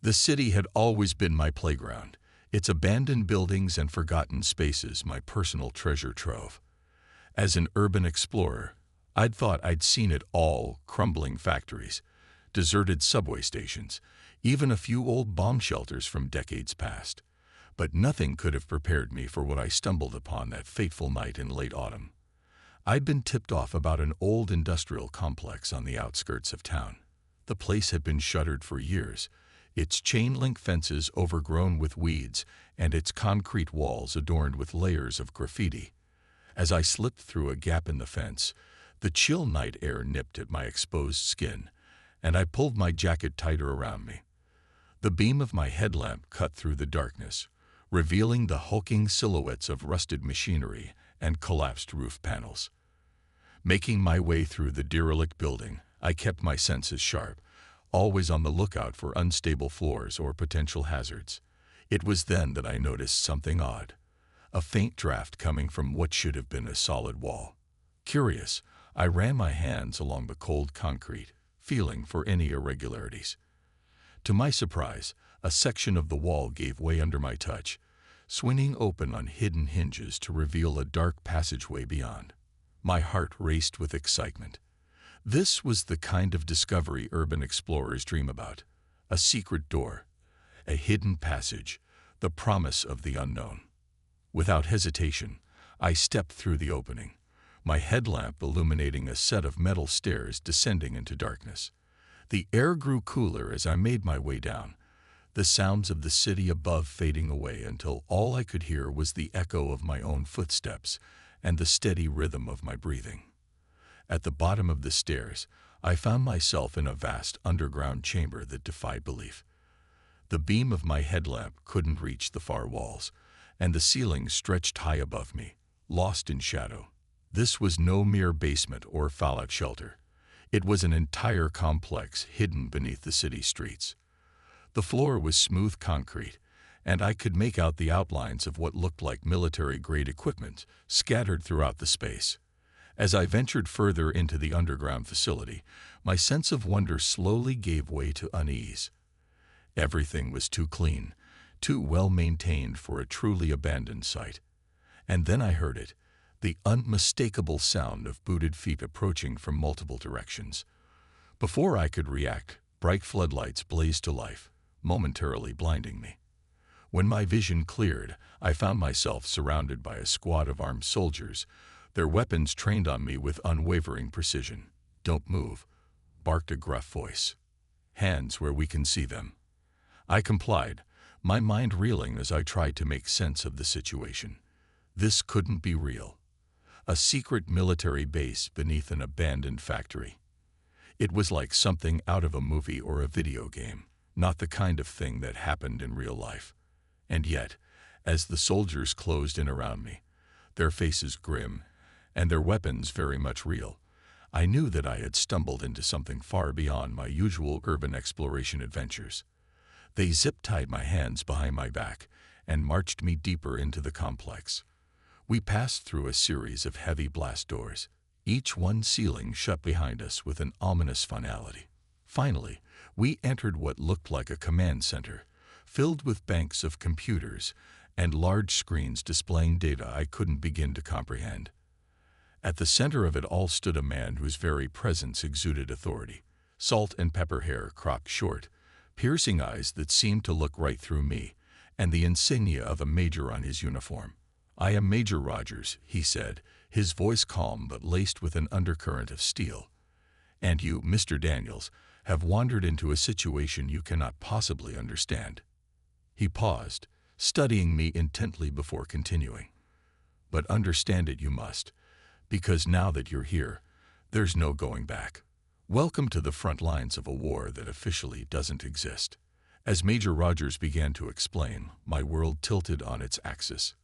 The city had always been my playground, its abandoned buildings and forgotten spaces my personal treasure trove. As an urban explorer, I'd thought I'd seen it all: crumbling factories, deserted subway stations, even a few old bomb shelters from decades past. But nothing could have prepared me for what I stumbled upon that fateful night in late autumn. I'd been tipped off about an old industrial complex on the outskirts of town. The place had been shuttered for years, its chain-link fences overgrown with weeds and its concrete walls adorned with layers of graffiti. As I slipped through a gap in the fence, the chill night air nipped at my exposed skin, and I pulled my jacket tighter around me. The beam of my headlamp cut through the darkness, revealing the hulking silhouettes of rusted machinery and collapsed roof panels. Making my way through the derelict building, I kept my senses sharp, always on the lookout for unstable floors or potential hazards. It was then that I noticed something odd: a faint draft coming from what should have been a solid wall. Curious, I ran my hands along the cold concrete, feeling for any irregularities. To my surprise, a section of the wall gave way under my touch, swinging open on hidden hinges to reveal a dark passageway beyond. My heart raced with excitement. This was the kind of discovery urban explorers dream about: a secret door, a hidden passage, the promise of the unknown. Without hesitation, I stepped through the opening, my headlamp illuminating a set of metal stairs descending into darkness. The air grew cooler as I made my way down, the sounds of the city above fading away until all I could hear was the echo of my own footsteps and the steady rhythm of my breathing. At the bottom of the stairs, I found myself in a vast underground chamber that defied belief. The beam of my headlamp couldn't reach the far walls, and the ceiling stretched high above me, lost in shadow. This was no mere basement or fallout shelter. It was an entire complex hidden beneath the city streets. The floor was smooth concrete, and I could make out the outlines of what looked like military-grade equipment scattered throughout the space. As I ventured further into the underground facility, my sense of wonder slowly gave way to unease. Everything was too clean, too well-maintained for a truly abandoned site. And then I heard it, the unmistakable sound of booted feet approaching from multiple directions. Before I could react, bright floodlights blazed to life, momentarily blinding me. When my vision cleared, I found myself surrounded by a squad of armed soldiers, their weapons trained on me with unwavering precision. "Don't move," barked a gruff voice. "Hands where we can see them." I complied, my mind reeling as I tried to make sense of the situation. This couldn't be real. A secret military base beneath an abandoned factory. It was like something out of a movie or a video game, not the kind of thing that happened in real life. And yet, as the soldiers closed in around me, their faces grim and their weapons very much real, I knew that I had stumbled into something far beyond my usual urban exploration adventures. They zip-tied my hands behind my back and marched me deeper into the complex. We passed through a series of heavy blast doors, each one sealing shut behind us with an ominous finality. Finally, we entered what looked like a command center, filled with banks of computers and large screens displaying data I couldn't begin to comprehend. At the center of it all stood a man whose very presence exuded authority: salt and pepper hair cropped short, piercing eyes that seemed to look right through me, and the insignia of a major on his uniform. "I am Major Rogers," he said, his voice calm but laced with an undercurrent of steel. "And you, Mr. Daniels, have wandered into a situation you cannot possibly understand." He paused, studying me intently before continuing. "But understand it you must, because now that you're here, there's no going back. Welcome to the front lines of a war that officially doesn't exist." As Major Rogers began to explain, my world tilted on its axis.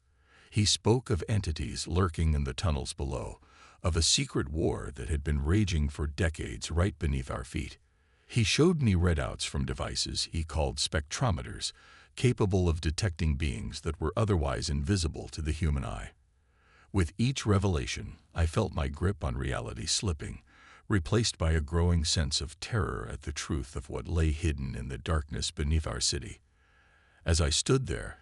He spoke of entities lurking in the tunnels below, of a secret war that had been raging for decades right beneath our feet. He showed me readouts from devices he called spectrometers, capable of detecting beings that were otherwise invisible to the human eye. With each revelation, I felt my grip on reality slipping, replaced by a growing sense of terror at the truth of what lay hidden in the darkness beneath our city. As I stood there,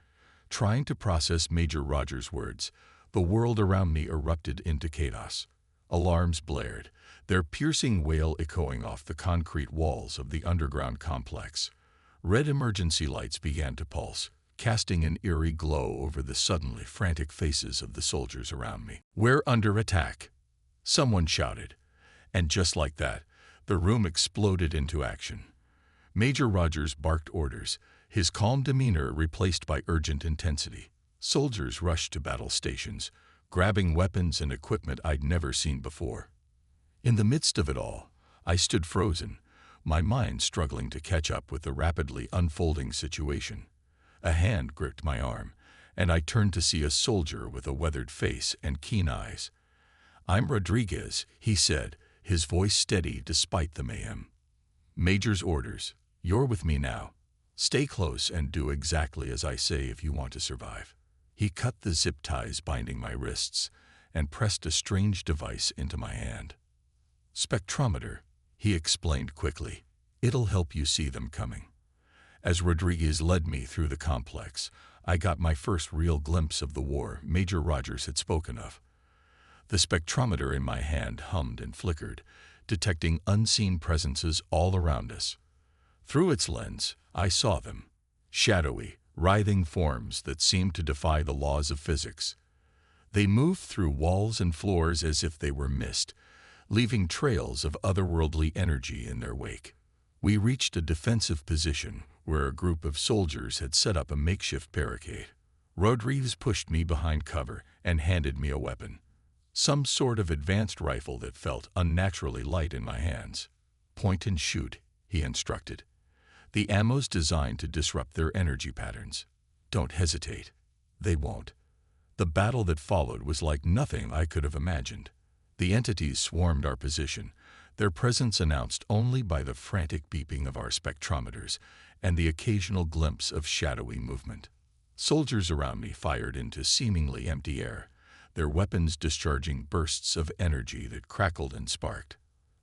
trying to process Major Rogers' words, the world around me erupted into chaos. Alarms blared, their piercing wail echoing off the concrete walls of the underground complex. Red emergency lights began to pulse, casting an eerie glow over the suddenly frantic faces of the soldiers around me. "We're under attack," someone shouted, and just like that, the room exploded into action. Major Rogers barked orders, his calm demeanor replaced by urgent intensity. Soldiers rushed to battle stations, grabbing weapons and equipment I'd never seen before. In the midst of it all, I stood frozen, my mind struggling to catch up with the rapidly unfolding situation. A hand gripped my arm, and I turned to see a soldier with a weathered face and keen eyes. "I'm Rodriguez," he said, his voice steady despite the mayhem. "Major's orders. You're with me now. Stay close and do exactly as I say if you want to survive." He cut the zip ties binding my wrists and pressed a strange device into my hand. "Spectrometer," he explained quickly. "It'll help you see them coming." As Rodriguez led me through the complex, I got my first real glimpse of the war Major Rogers had spoken of. The spectrometer in my hand hummed and flickered, detecting unseen presences all around us. Through its lens, I saw them, shadowy, writhing forms that seemed to defy the laws of physics. They moved through walls and floors as if they were mist, leaving trails of otherworldly energy in their wake. We reached a defensive position where a group of soldiers had set up a makeshift barricade. Rodriguez pushed me behind cover and handed me a weapon, some sort of advanced rifle that felt unnaturally light in my hands. "Point and shoot," he instructed. "The ammo's designed to disrupt their energy patterns. Don't hesitate. They won't." The battle that followed was like nothing I could have imagined. The entities swarmed our position, their presence announced only by the frantic beeping of our spectrometers and the occasional glimpse of shadowy movement. Soldiers around me fired into seemingly empty air, their weapons discharging bursts of energy that crackled and sparked.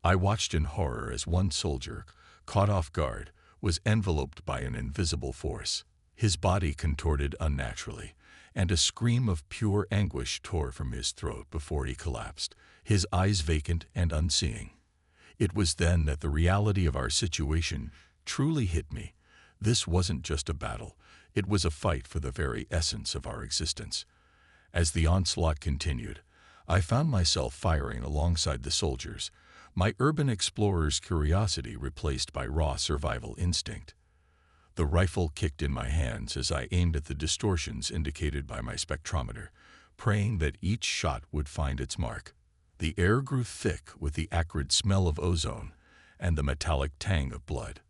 I watched in horror as one soldier, caught off guard, was enveloped by an invisible force. His body contorted unnaturally, and a scream of pure anguish tore from his throat before he collapsed, his eyes vacant and unseeing. It was then that the reality of our situation truly hit me. This wasn't just a battle, it was a fight for the very essence of our existence. As the onslaught continued, I found myself firing alongside the soldiers, my urban explorer's curiosity replaced by raw survival instinct. The rifle kicked in my hands as I aimed at the distortions indicated by my spectrometer, praying that each shot would find its mark. The air grew thick with the acrid smell of ozone and the metallic tang of blood.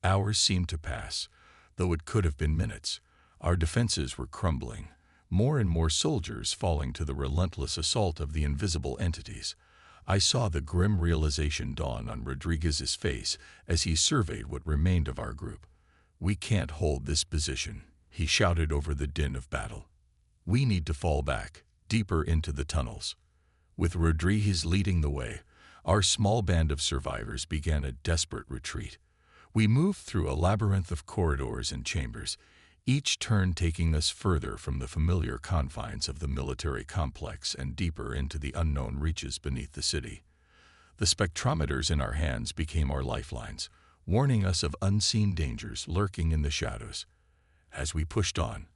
Hours seemed to pass, though it could have been minutes. Our defenses were crumbling, more and more soldiers falling to the relentless assault of the invisible entities. I saw the grim realization dawn on Rodriguez's face as he surveyed what remained of our group. "We can't hold this position," he shouted over the din of battle. "We need to fall back, deeper into the tunnels." With Rodriguez leading the way, our small band of survivors began a desperate retreat. We moved through a labyrinth of corridors and chambers, each turn taking us further from the familiar confines of the military complex and deeper into the unknown reaches beneath the city. The spectrometers in our hands became our lifelines, warning us of unseen dangers lurking in the shadows. As we pushed on,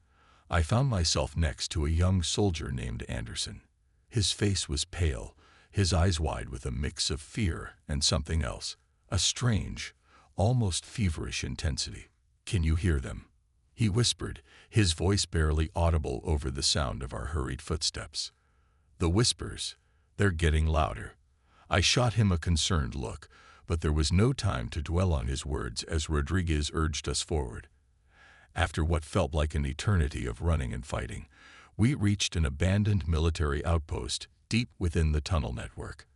I found myself next to a young soldier named Anderson. His face was pale, his eyes wide with a mix of fear and something else, a strange, almost feverish intensity. "Can you hear them?" he whispered, his voice barely audible over the sound of our hurried footsteps. "The whispers, they're getting louder." I shot him a concerned look, but there was no time to dwell on his words as Rodriguez urged us forward. After what felt like an eternity of running and fighting, we reached an abandoned military outpost deep within the tunnel network.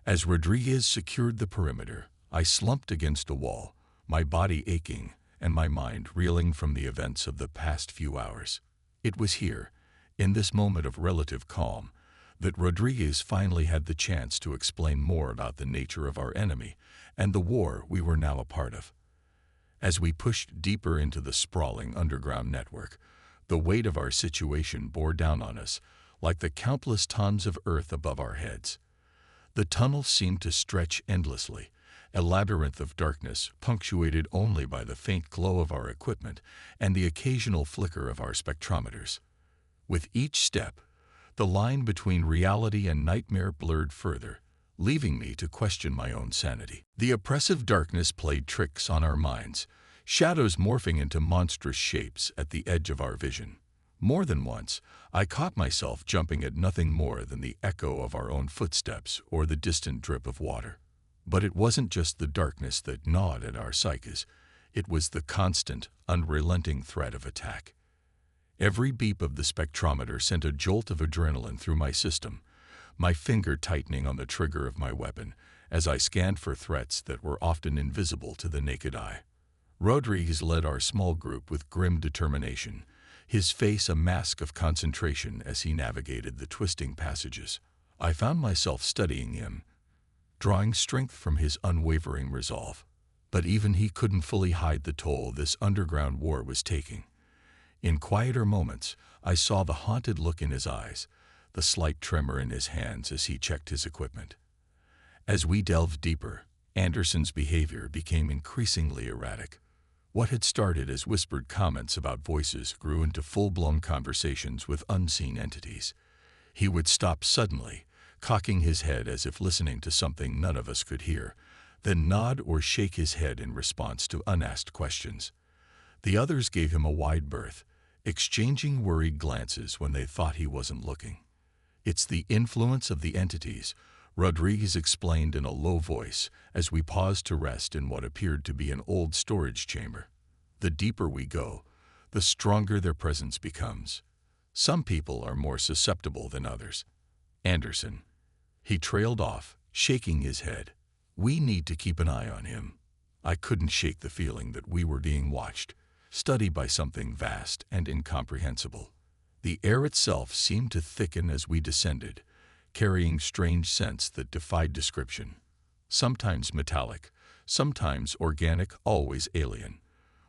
As Rodriguez secured the perimeter, I slumped against a wall, my body aching and my mind reeling from the events of the past few hours. It was here, in this moment of relative calm, that Rodriguez finally had the chance to explain more about the nature of our enemy and the war we were now a part of. As we pushed deeper into the sprawling underground network, the weight of our situation bore down on us like the countless tons of earth above our heads. The tunnel seemed to stretch endlessly, a labyrinth of darkness punctuated only by the faint glow of our equipment and the occasional flicker of our spectrometers. With each step, the line between reality and nightmare blurred further, leaving me to question my own sanity. The oppressive darkness played tricks on our minds, shadows morphing into monstrous shapes at the edge of our vision. More than once, I caught myself jumping at nothing more than the echo of our own footsteps or the distant drip of water. But it wasn't just the darkness that gnawed at our psyches. It was the constant, unrelenting threat of attack. Every beep of the spectrometer sent a jolt of adrenaline through my system, my finger tightening on the trigger of my weapon as I scanned for threats that were often invisible to the naked eye. Rodriguez led our small group with grim determination, his face a mask of concentration as he navigated the twisting passages. I found myself studying him, drawing strength from his unwavering resolve. But even he couldn't fully hide the toll this underground war was taking. In quieter moments, I saw the haunted look in his eyes, the slight tremor in his hands as he checked his equipment. As we delved deeper, Anderson's behavior became increasingly erratic. What had started as whispered comments about voices grew into full-blown conversations with unseen entities. He would stop suddenly, cocking his head as if listening to something none of us could hear, then nod or shake his head in response to unasked questions. The others gave him a wide berth, exchanging worried glances when they thought he wasn't looking. "It's the influence of the entities," Rodriguez explained in a low voice as we paused to rest in what appeared to be an old storage chamber. "The deeper we go, the stronger their presence becomes. Some people are more susceptible than others." "Anderson," he trailed off, shaking his head. "We need to keep an eye on him." I couldn't shake the feeling that we were being watched, studied by something vast and incomprehensible. The air itself seemed to thicken as we descended, carrying strange scents that defied description. Sometimes metallic, sometimes organic, always alien.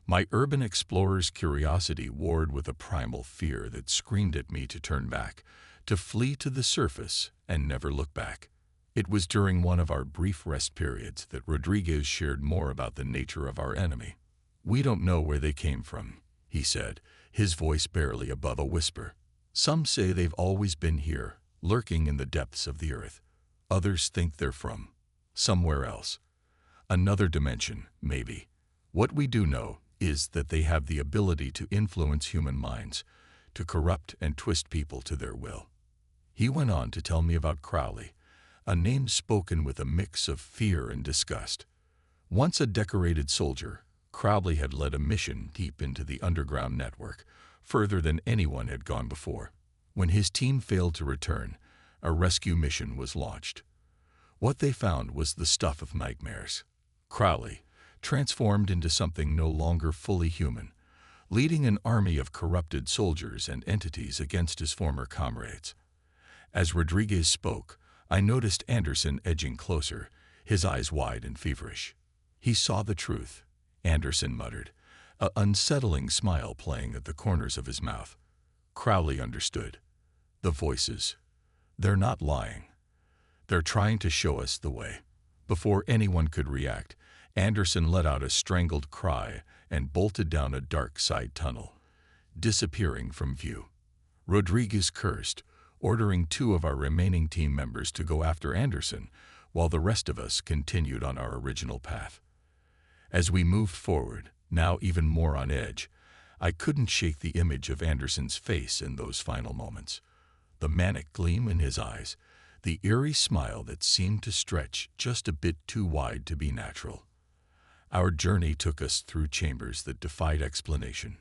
My urban explorer's curiosity warred with a primal fear that screamed at me to turn back, to flee to the surface and never look back. It was during one of our brief rest periods that Rodriguez shared more about the nature of our enemy. "We don't know where they came from," he said, his voice barely above a whisper. "Some say they've always been here, lurking in the depths of the earth. Others think they're from somewhere else. Another dimension, maybe. What we do know is that they have the ability to influence human minds, to corrupt and twist people to their will." He went on to tell me about Crowley, a name spoken with a mix of fear and disgust. Once a decorated soldier, Crowley had led a mission deep into the underground network, further than anyone had gone before. When his team failed to return, a rescue mission was launched. What they found was the stuff of nightmares. Crowley, transformed into something no longer fully human, leading an army of corrupted soldiers and entities against his former comrades. As Rodriguez spoke, I noticed Anderson edging closer, his eyes wide and feverish. "He saw the truth," Anderson muttered, an unsettling smile playing at the corners of his mouth. Crowley understood. "The voices. They're not lying. They're trying to show us the way." Before anyone could react, Anderson let out a strangled cry and bolted down a dark side tunnel, disappearing from view. Rodriguez cursed, ordering 2 of our remaining team members to go after Anderson, while the rest of us continued on our original path. As we moved forward, now even more on edge, I couldn't shake the image of Anderson's face in those final moments. The manic gleam in his eyes, the eerie smile that seemed to stretch just a bit too wide to be natural. Our journey took us through chambers that defied explanation.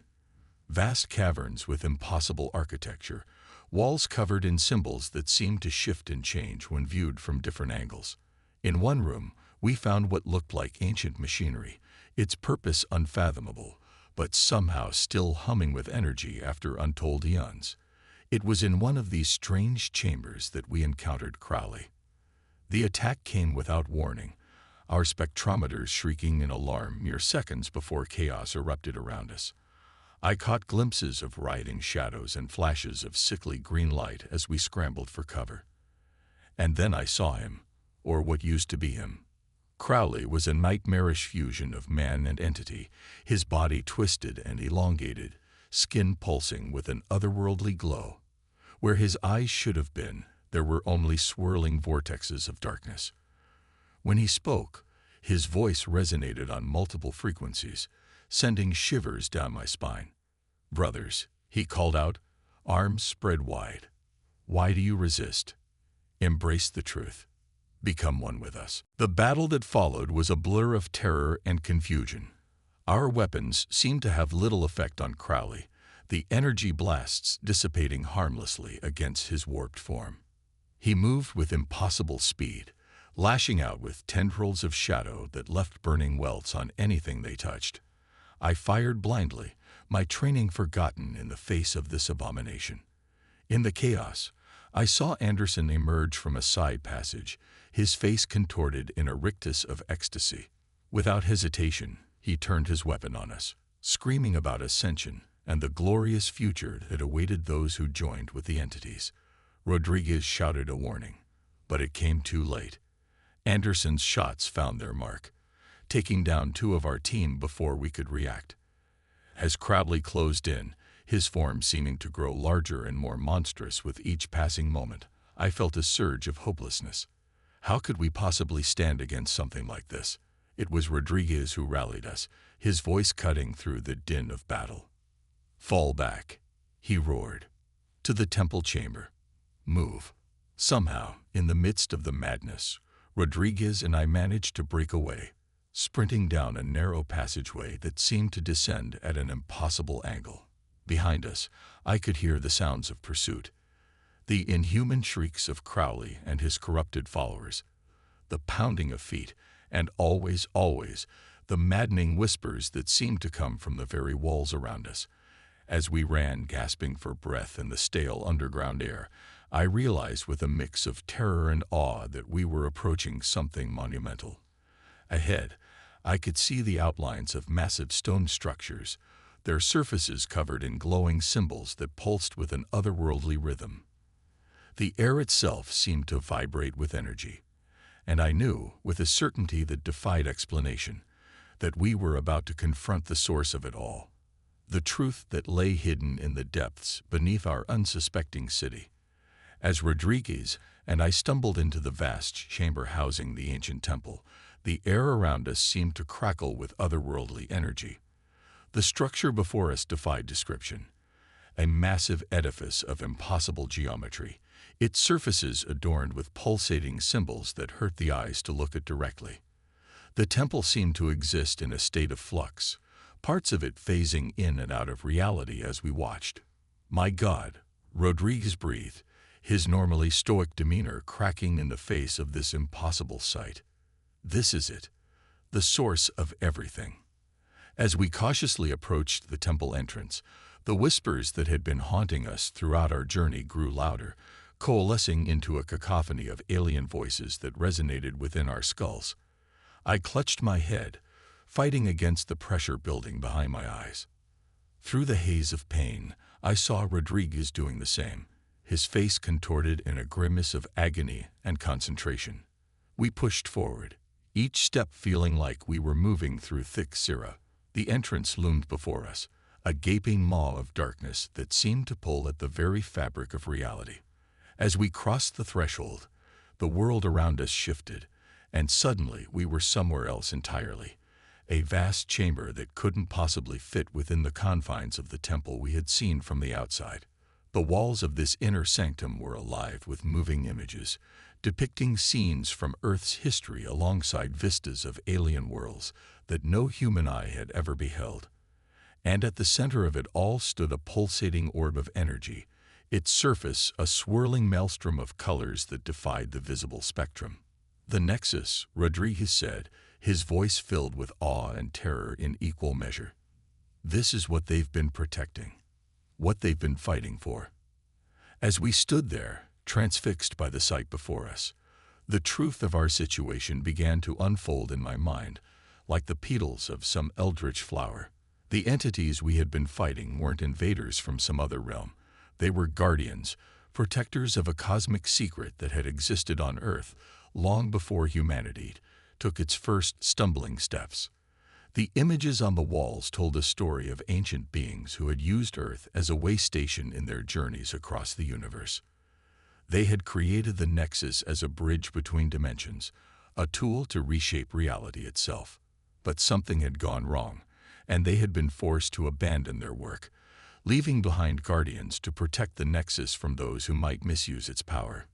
Vast caverns with impossible architecture, walls covered in symbols that seemed to shift and change when viewed from different angles. In one room, we found what looked like ancient machinery, its purpose unfathomable, but somehow still humming with energy after untold eons. It was in one of these strange chambers that we encountered Crowley. The attack came without warning, our spectrometers shrieking in alarm mere seconds before chaos erupted around us. I caught glimpses of writhing shadows and flashes of sickly green light as we scrambled for cover. And then I saw him, or what used to be him. Crowley was a nightmarish fusion of man and entity, his body twisted and elongated, skin pulsing with an otherworldly glow. Where his eyes should have been, there were only swirling vortexes of darkness. When he spoke, his voice resonated on multiple frequencies, sending shivers down my spine. "Brothers," he called out, arms spread wide. "Why do you resist? Embrace the truth. Become one with us." The battle that followed was a blur of terror and confusion. Our weapons seemed to have little effect on Crowley, the energy blasts dissipating harmlessly against his warped form. He moved with impossible speed, lashing out with tendrils of shadow that left burning welts on anything they touched. I fired blindly, my training forgotten in the face of this abomination. In the chaos, I saw Anderson emerge from a side passage, his face contorted in a rictus of ecstasy. Without hesitation, he turned his weapon on us, screaming about ascension and the glorious future that awaited those who joined with the entities. Rodriguez shouted a warning, but it came too late. Anderson's shots found their mark, taking down 2 of our team before we could react. As Crowley closed in, his form seeming to grow larger and more monstrous with each passing moment, I felt a surge of hopelessness. How could we possibly stand against something like this? It was Rodriguez who rallied us, his voice cutting through the din of battle. "Fall back," he roared. "To the temple chamber. Move." Somehow, in the midst of the madness, Rodriguez and I managed to break away, sprinting down a narrow passageway that seemed to descend at an impossible angle. Behind us, I could hear the sounds of pursuit, the inhuman shrieks of Crowley and his corrupted followers, the pounding of feet, and always, the maddening whispers that seemed to come from the very walls around us. As we ran, gasping for breath in the stale underground air, I realized with a mix of terror and awe that we were approaching something monumental. Ahead, I could see the outlines of massive stone structures, their surfaces covered in glowing symbols that pulsed with an otherworldly rhythm. The air itself seemed to vibrate with energy, and I knew, with a certainty that defied explanation, that we were about to confront the source of it all, the truth that lay hidden in the depths beneath our unsuspecting city. As Rodriguez and I stumbled into the vast chamber housing the ancient temple, the air around us seemed to crackle with otherworldly energy. The structure before us defied description. A massive edifice of impossible geometry, its surfaces adorned with pulsating symbols that hurt the eyes to look at directly. The temple seemed to exist in a state of flux, parts of it phasing in and out of reality as we watched. "My God," Rodriguez breathed, his normally stoic demeanor cracking in the face of this impossible sight. "This is it, the source of everything." As we cautiously approached the temple entrance, the whispers that had been haunting us throughout our journey grew louder, coalescing into a cacophony of alien voices that resonated within our skulls. I clutched my head, fighting against the pressure building behind my eyes. Through the haze of pain, I saw Rodriguez doing the same, his face contorted in a grimace of agony and concentration. We pushed forward, each step feeling like we were moving through thick cirrus. The entrance loomed before us, a gaping maw of darkness that seemed to pull at the very fabric of reality. As we crossed the threshold, the world around us shifted, and suddenly we were somewhere else entirely, a vast chamber that couldn't possibly fit within the confines of the temple we had seen from the outside. The walls of this inner sanctum were alive with moving images, depicting scenes from Earth's history alongside vistas of alien worlds that no human eye had ever beheld. And at the center of it all stood a pulsating orb of energy, its surface a swirling maelstrom of colors that defied the visible spectrum. "The Nexus," Rodriguez said, his voice filled with awe and terror in equal measure. "This is what they've been protecting, what they've been fighting for." As we stood there, transfixed by the sight before us, the truth of our situation began to unfold in my mind, like the petals of some eldritch flower. The entities we had been fighting weren't invaders from some other realm. They were guardians, protectors of a cosmic secret that had existed on Earth long before humanity took its first stumbling steps. The images on the walls told a story of ancient beings who had used Earth as a way station in their journeys across the universe. They had created the Nexus as a bridge between dimensions, a tool to reshape reality itself. But something had gone wrong, and they had been forced to abandon their work, leaving behind guardians to protect the Nexus from those who might misuse its power.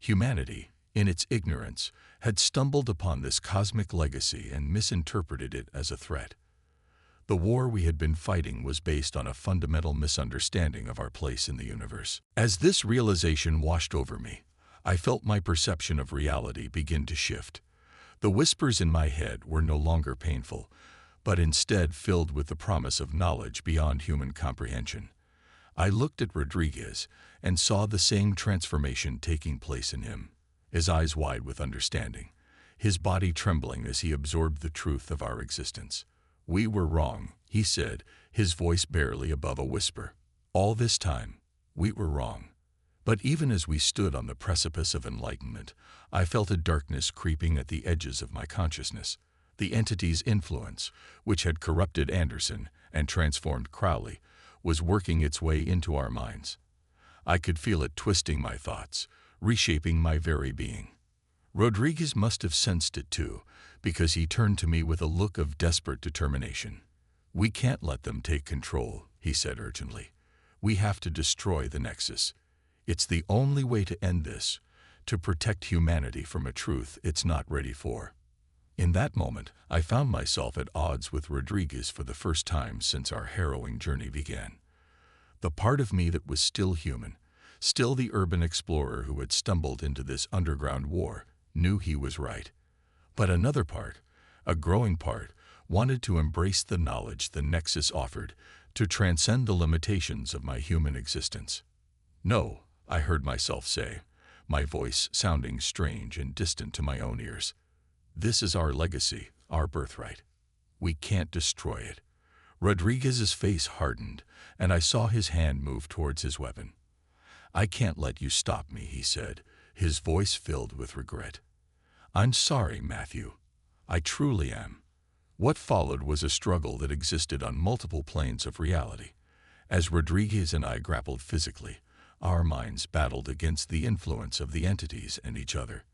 Humanity, in its ignorance, had stumbled upon this cosmic legacy and misinterpreted it as a threat. The war we had been fighting was based on a fundamental misunderstanding of our place in the universe. As this realization washed over me, I felt my perception of reality begin to shift. The whispers in my head were no longer painful, but instead filled with the promise of knowledge beyond human comprehension. I looked at Rodriguez and saw the same transformation taking place in him, his eyes wide with understanding, his body trembling as he absorbed the truth of our existence. "We were wrong," he said, his voice barely above a whisper. "All this time, we were wrong." But even as we stood on the precipice of enlightenment, I felt a darkness creeping at the edges of my consciousness. The entity's influence, which had corrupted Anderson and transformed Crowley, was working its way into our minds. I could feel it twisting my thoughts, reshaping my very being. Rodriguez must have sensed it too, because he turned to me with a look of desperate determination. "We can't let them take control," he said urgently. "We have to destroy the Nexus. It's the only way to end this, to protect humanity from a truth it's not ready for." In that moment, I found myself at odds with Rodriguez for the first time since our harrowing journey began. The part of me that was still human, still the urban explorer who had stumbled into this underground war, knew he was right. But another part, a growing part, wanted to embrace the knowledge the Nexus offered, to transcend the limitations of my human existence. "No," I heard myself say, my voice sounding strange and distant to my own ears. "This is our legacy, our birthright. We can't destroy it." Rodriguez's face hardened, and I saw his hand move towards his weapon. "I can't let you stop me," he said, his voice filled with regret. "I'm sorry, Matthew. I truly am." What followed was a struggle that existed on multiple planes of reality. As Rodriguez and I grappled physically, our minds battled against the influence of the entities and each other.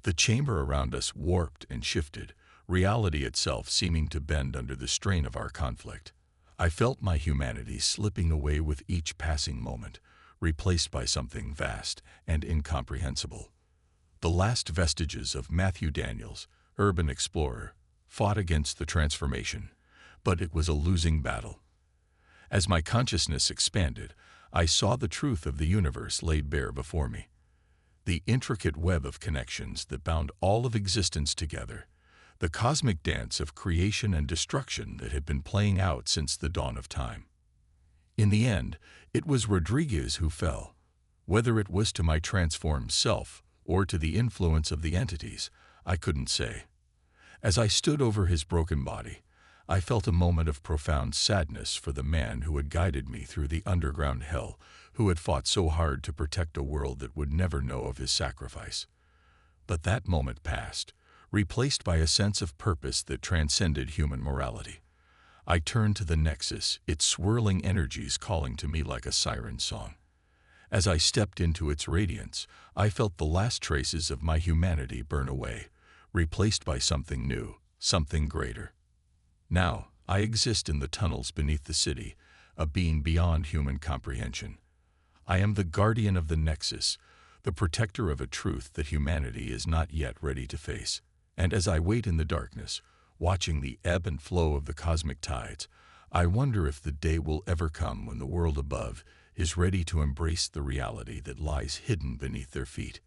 The chamber around us warped and shifted, reality itself seeming to bend under the strain of our conflict. I felt my humanity slipping away with each passing moment, replaced by something vast and incomprehensible. The last vestiges of Matthew Daniels, urban explorer, fought against the transformation, but it was a losing battle. As my consciousness expanded, I saw the truth of the universe laid bare before me. The intricate web of connections that bound all of existence together, the cosmic dance of creation and destruction that had been playing out since the dawn of time. In the end, it was Rodriguez who fell. Whether it was to my transformed self or to the influence of the entities, I couldn't say. As I stood over his broken body, I felt a moment of profound sadness for the man who had guided me through the underground hell, who had fought so hard to protect a world that would never know of his sacrifice. But that moment passed, replaced by a sense of purpose that transcended human morality. I turned to the Nexus, its swirling energies calling to me like a siren song. As I stepped into its radiance, I felt the last traces of my humanity burn away, replaced by something new, something greater. Now, I exist in the tunnels beneath the city, a being beyond human comprehension. I am the guardian of the Nexus, the protector of a truth that humanity is not yet ready to face. And as I wait in the darkness, watching the ebb and flow of the cosmic tides, I wonder if the day will ever come when the world above is ready to embrace the reality that lies hidden beneath their feet.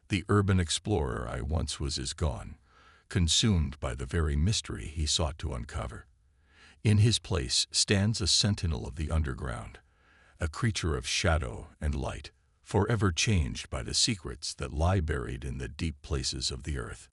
The urban explorer I once was is gone, consumed by the very mystery he sought to uncover. In his place stands a sentinel of the underground, a creature of shadow and light, forever changed by the secrets that lie buried in the deep places of the earth.